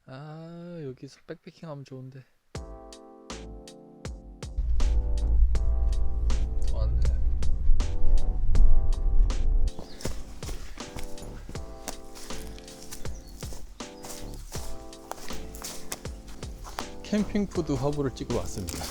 아, 여기서 백패킹 하면 좋은데. 더 왔네. 캠핑푸드 화보를 찍어 왔습니다.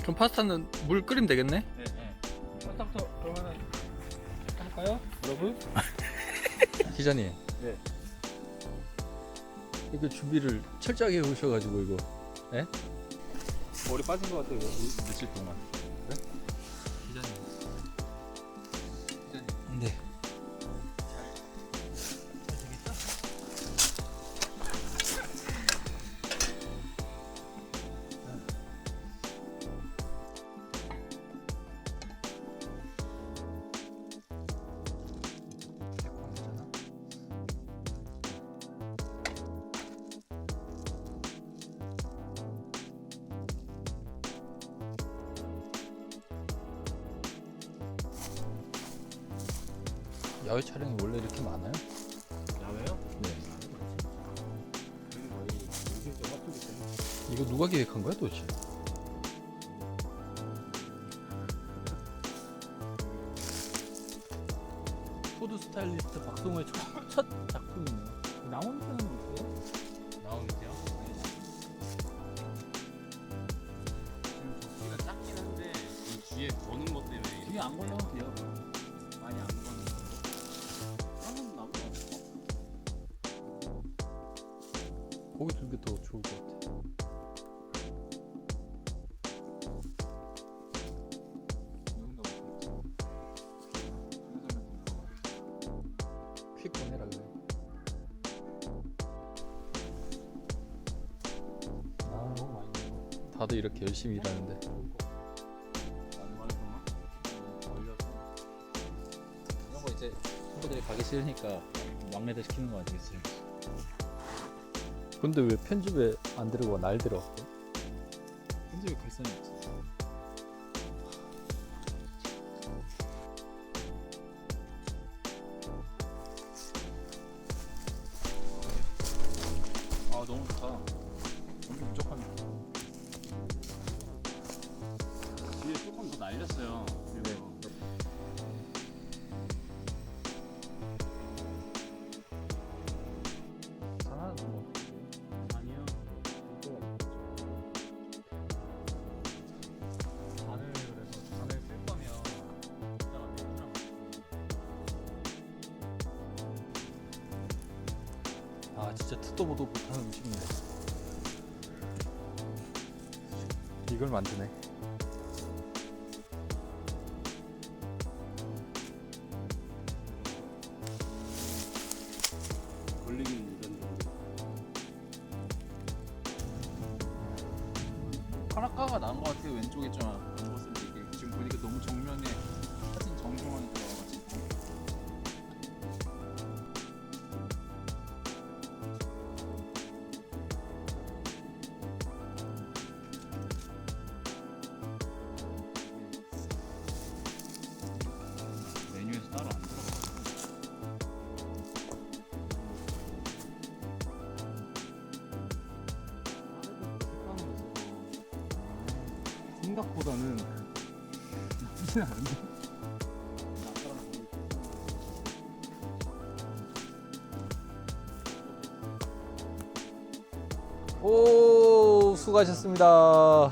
그럼 파스타는 물 끓이면 되겠네? 네. 파스타부터 그러면은 할까요, 여러분? 기자님. 네. 이거 준비를 철저하게 해오셔가지고 이거. 예? 머리 빠진 것 같아요. 며칠 동안. 그래? 기자님. 네. 야외 촬영이 원래 이렇게 많아요? 야외요? 네. 여기는 거의 요즘 핫도그 때문에. 이거 누가 기획한 거야 도대체? 푸드 스타일리스트 박성호의 첫 작품이네요. 나온 사람은 있어요? 나오는데요? 지금 접시가 작긴 한데 이 뒤에 거는 것 때문에 뒤에 안 걸려도 돼요. 많이 안 거는 거. 하는 나온 거 같아. 고기 들기 더 좋을 것 같아. 퀵 꺼내라 그래. 아, 너무 많이 넣어. 다들 이렇게 열심히 일하는데. 이런 거 이제 친구들이 가기 싫으니까 막내들 시키는 거 아니겠어요? 근데 왜 편집에 안 들어가 날 들어왔어? 편집에 갈선이 없어. 아, 너무 좋다. 너무 부족합니다. 뒤에 조금 더 날렸어요. 그리고 하나도 뭐. 아니요. 간을 그래서 간을 쓸 거면 이따가 맥주랑 아 진짜 듣도 보도 못하는 음식이네. 이걸 만드네. 걸리기는 이런 정도. 카라카가 나은 것 같아요. 왼쪽에 좀 안 좋았을 때 이게 지금 보니까 너무 정면에 사진 정중앙에 들어가가지고. 메뉴에서 따로 안 들어가. 생각보다는 나쁘진 않은데. 오 수고하셨습니다. 아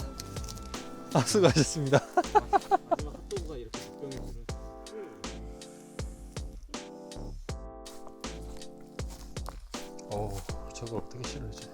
수고하셨습니다. 핫도그가 이렇게 적병이 들어. 오 저거 어떻게 실어야지?